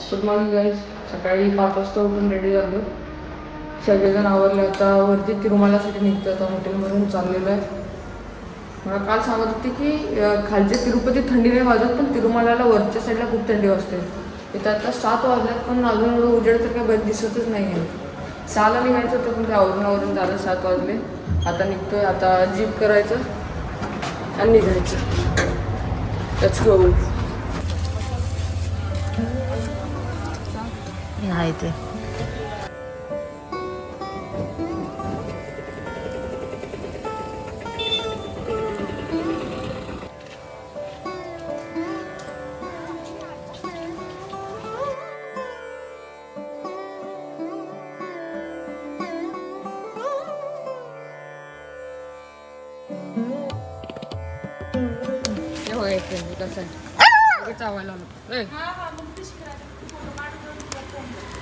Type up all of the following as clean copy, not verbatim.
Good morning guys. सकाळी 5 वाजता उठून रेडी झालो. सगळेजण आवरले. आता वरती तिरुमलासाठी निघतो. आता हॉटेलमधून चाललेलो आहे. मला काल सांगत होते की खालचे तिरुपती थंडी नाही वाजत, पण तिरुमलाला वरच्या साईडला खूप थंडी वाजते. इथं आता 7 वाजल्यात, पण अजून एवढं उजेड तर काय दिसतच नाही आहे. 6ला निघायचं होतं, पण ते आवरून झालं 7 वाजले. आता निघतोय. आता जीप करायचं आणि निघायचं. Let's go. नाही ते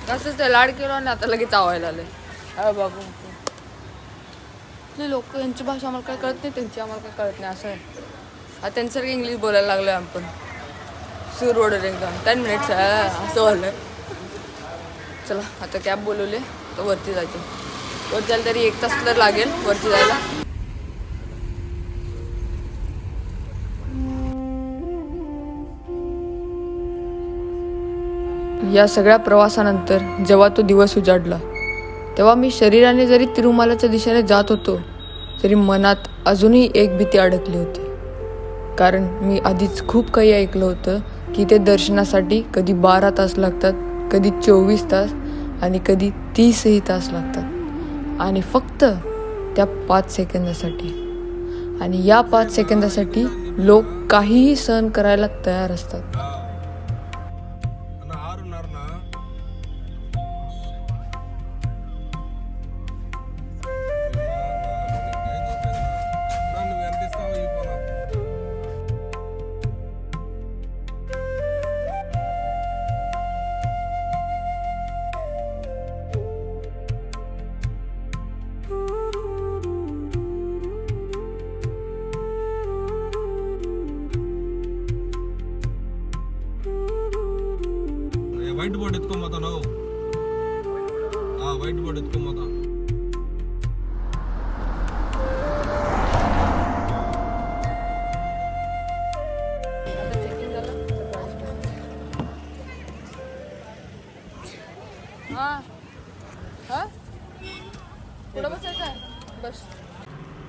कसंच ते लाड केलं आणि आता लगेच आवायला आले. बाबू लोक यांची भाषा आम्हाला काय कळत नाही, त्यांची आम्हाला काय कळत नाही. असं आहे. आता त्यांच्यासारखं इंग्लिश बोलायला लागलो आहे आपण. सूर रोडर एकदम 10 मिनिट्स असं झालं. चला आता कॅब बोलवले तर वरती जायचं. वरती जायला तरी 1 तास तर लागेल वरती जायला. या सगळ्या प्रवासानंतर जेव्हा तो दिवस उजाडला, तेव्हा मी शरीराने जरी तिरुमलाच्या दिशेने जात होतो, तरी मनात अजूनही एक भीती अडकली होती. कारण मी आधीच खूप काही ऐकलं होतं की ते दर्शनासाठी कधी 12 तास लागतात, कधी 24 तास आणि कधी 30ही तास लागतात. आणि फक्त त्या 5 सेकंदासाठी. आणि या 5 सेकंदासाठी लोक काहीही सहन करायला तयार असतात. వైట్ బోర్డ్ ఎత్తుకోమోతాను. వైట్ బోర్డ్ ఎత్తుకోమోతా.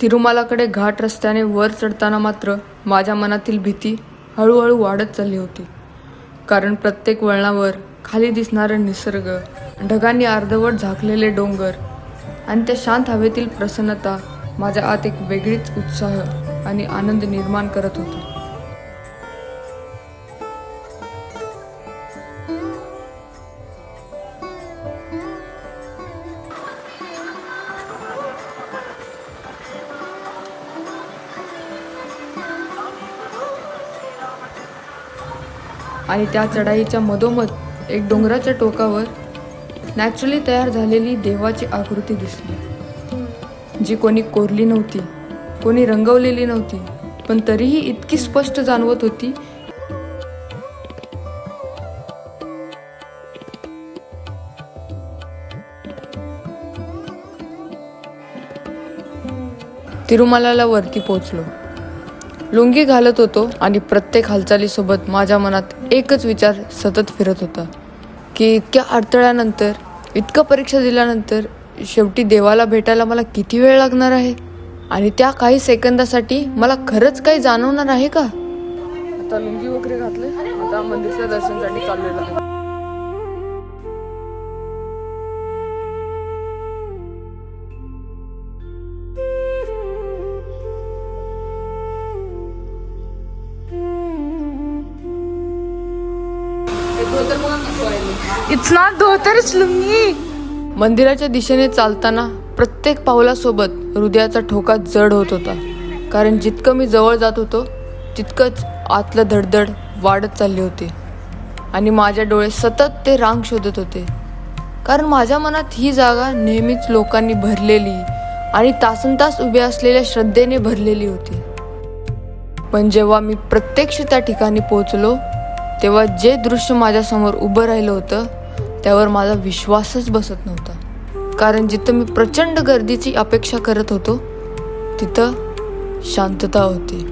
तिरुमलाकडे घाट रस्त्याने वर चढताना मात्र माझ्या मनातील भीती हळूहळू वाढत चालली होती. कारण प्रत्येक वळणावर खाली दिसणारा निसर्ग, ढगांनी अर्धवट झाकलेले डोंगर आणि त्या शांत हवेतील प्रसन्नता माझ्या आत एक वेगळीच उत्साह आणि आनंद निर्माण करत होती. आणि त्या चढाईच्या मधोमध एक डोंगराच्या टोकावर नॅचरली तयार झालेली देवाची आकृती दिसली, जी कोणी कोरली नव्हती, कोणी रंगवलेली नव्हती, पण तरीही इतकी स्पष्ट जाणवत होती. तिरुमलाला वरती पोहोचलो. लुंगी घालत होतो आणि प्रत्येक हालचालीसोबत माझ्या मनात एकच विचार सतत फिरत होता की इतक्या अडथळ्यानंतर, इतकं परीक्षा दिल्यानंतर शेवटी देवाला भेटायला मला किती वेळ लागणार आहे आणि त्या काही सेकंदासाठी मला खरंच काही जाणवणार आहे का. आता लुंगी वगैरे घातले. आता मंदिराच्या दर्शनासाठी चाललेलो आहे. इट्स नॉट धोतर, इट्स लुंगी. मंदिराच्या दिशेने चालताना प्रत्येक पावलासोबत हृदयाचा ठोका जड होत होता. कारण जितकं मी जवळ जात होतो तितकंच आतलं धडधड वाढत चालली होती. आणि माझे डोळे सतत ते रांग शोधत होते. कारण माझ्या मनात ही जागा नेहमीच लोकांनी भरलेली आणि तासनतास उभे असलेल्या श्रद्धेने भरलेली होती. पण जेव्हा मी प्रत्यक्ष त्या ठिकाणी पोहोचलो तेव्हा जे दृश्य माझ्यासमोर उभं राहिलं होतं त्यावर माझा विश्वासच बसत नव्हता. कारण जिथं मी प्रचंड गर्दीची अपेक्षा करत होतो तिथं शांतता होती.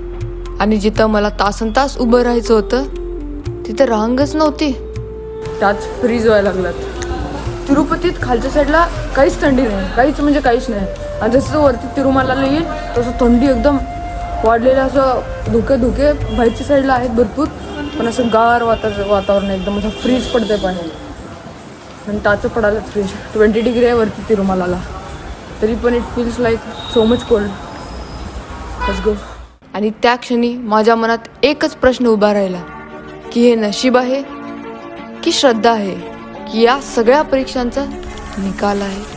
आणि जिथं मला तासनतास उभं राहायचं होतं तिथं रांगच नव्हती. त्याच फ्रीज व्हायला लागलात. तिरुपतीत खालच्या साईडला काहीच थंडी नाही, काहीच म्हणजे काहीच नाही. आणि जसं वरती तिरुमलाला येईल तसं थंडी एकदम वाढलेलं, असं धुके बाहेरच्या साईडला आहेत भरपूर, पण असं गार वातावरण एकदम असं फ्रीज पडतंय पाणी. आणि टाचं पडायला फ्रीज 20 डिग्री आहे वरती तिरुमलाला, तरी पण it feels like so much cold. Let's go. आणि त्या क्षणी माझ्या मनात एकच प्रश्न उभा राहिला की हे नशीब आहे की श्रद्धा आहे की या सगळ्या परीक्षांचा निकाल आहे.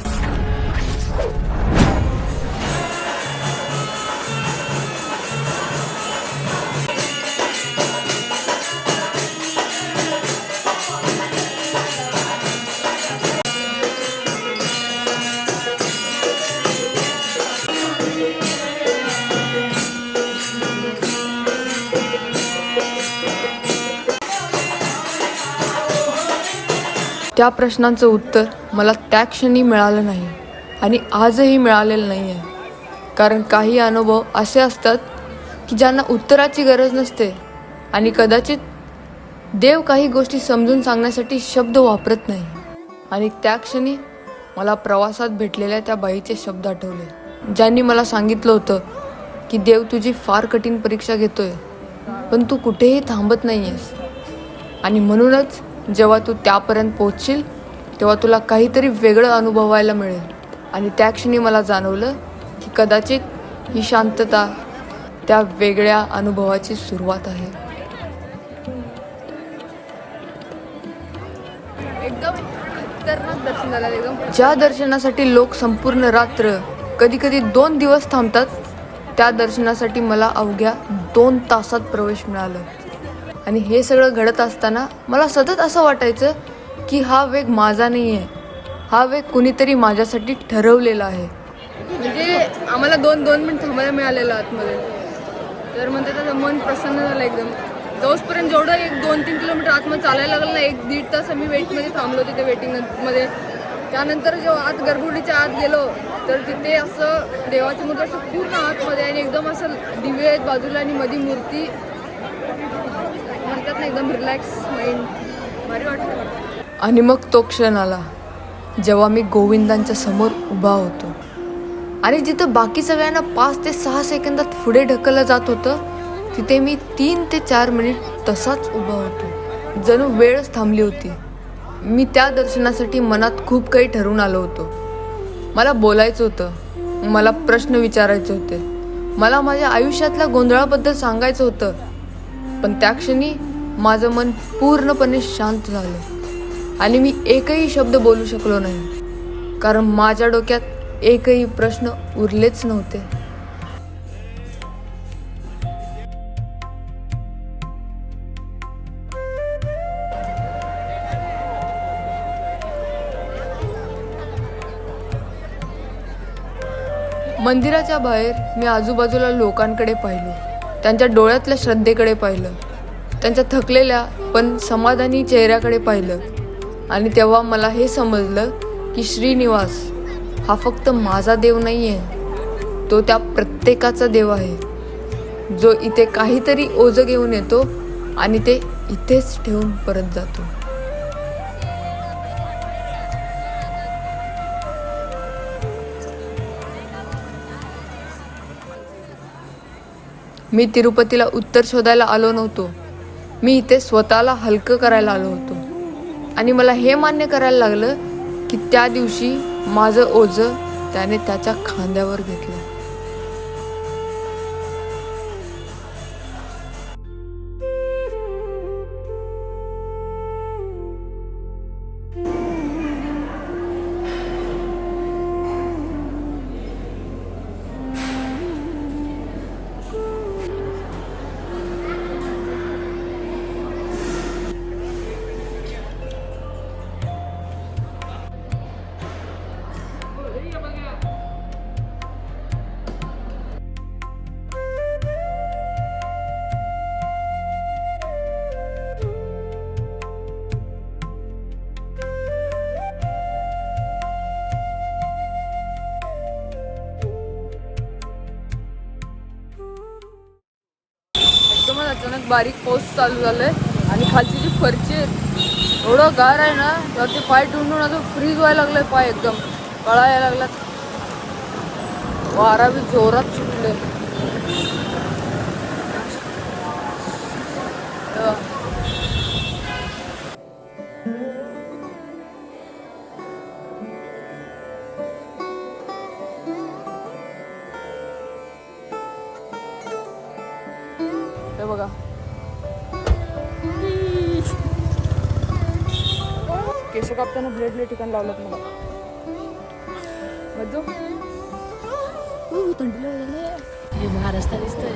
त्या प्रश्नांचं उत्तर मला त्या क्षणी मिळालं नाही आणि आजही मिळालेलं नाही आहे. कारण काही अनुभव असे असतात की ज्यांना उत्तराची गरज नसते आणि कदाचित देव काही गोष्टी समजून सांगण्यासाठी शब्द वापरत नाही. आणि त्या क्षणी मला प्रवासात भेटलेल्या त्या बाईचे शब्द आठवले, ज्यांनी मला सांगितलं होतं की देव तुझी फार कठीण परीक्षा घेतोय, पण तू कुठेही थांबत नाही आहेस. आणि म्हणूनच जेव्हा तू त्यापर्यंत पोहोचशील तेव्हा तुला काहीतरी वेगळं अनुभवायला मिळेल. आणि त्या क्षणी मला जाणवलं की कदाचित ही शांतता त्या वेगळ्या अनुभवाची सुरुवात आहे. एकदम खतरनाक दर्शन झालं. एकदम ज्या दर्शनासाठी लोक संपूर्ण रात्र, कधी कधी 2 दिवस थांबतात, त्या दर्शनासाठी मला अवघ्या 2 तासात प्रवेश मिळाला. आणि हे सगळं घडत असताना मला सतत असं वाटायचं की हा वेग माझा नाही आहे, हा वेग कुणीतरी माझ्यासाठी ठरवलेला आहे. म्हणजे आम्हाला 2 मिनिट थांबायला मिळालेलं आतमध्ये, तर म्हणते त्याचं मन प्रसन्न झालं एकदम. जाऊसपर्यंत जेवढं 1-2-3 किलोमीटर आतमध्ये चालायला लागलं ना, 1-1.5 तास आम्ही वेटमध्ये थांबलो तिथे वेटिंगमध्ये. त्यानंतर जेव्हा आत गर्भुडीच्या आत गेलो तर तिथे असं देवाची मूर्ती असं पूर्ण आतमध्ये आणि एकदम असं दिवे आहेत बाजूला आणि मध्ये मूर्ती, म्हणतात ना एकदम रिलॅक्स माइंड, भारी वाटतं. आणि मग तो क्षण आला जेव्हा मी गोविंदांच्या समोर उभा होतो आणि जिथं बाकी सगळ्यांना 5 ते 6 सेकंदात पुढे ढकललं जात होतं तिथे मी 3 ते 4 मिनिट तसाच उभा होतो. जणू वेळच थांबली होती. मी त्या दर्शनासाठी मनात खूप काही ठरवून आलो होतो. मला बोलायचं होतं, मला प्रश्न विचारायचे होते, मला माझ्या आयुष्यातल्या गोंधळाबद्दल सांगायचं होतं. पण त्या क्षणी माझं मन पूर्णपणे शांत झालं आणि मी एकही शब्द बोलू शकलो नाही, कारण माझ्या डोक्यात एकही प्रश्न उरलेच नव्हते. मंदिराच्या बाहेर मी आजूबाजूला लोकांकडे पाहिलो, त्यांच्या डोळ्यातल्या श्रद्धेकडे पाहिलं, त्यांच्या थकलेल्या पण समाधानी चेहऱ्याकडे पाहिलं. आणि तेव्हा मला हे समजलं की श्रीनिवास हा फक्त माझा देव नाही आहे, तो त्या प्रत्येकाचा देव आहे, जो इथे काहीतरी ओझं घेऊन येतो आणि ते इथेच ठेवून परत जातो. मी तिरुपतीला उत्तर शोधायला आलो नव्हतो, मी इथे स्वतःला हलकं करायला आलो होतो. आणि मला हे मान्य करायला लागलं की त्या दिवशी माझं ओझं त्याने त्याच्या खांद्यावर घेतलं. बारीक बारीक पाऊस चालू झालाय आणि खालची जी फरची आहे एवढं गार आहे ना तर ते पाय ठेवून असं फ्रीज व्हायला लागलाय, पाय एकदम कळा यायला लागला. वारा बी जोरात सुटले. हे बघा केस कापताना ब्लेडले ठिकाण लावलं मला. मज्जो थंडीला हे महाराष्ट्र दिसतोय.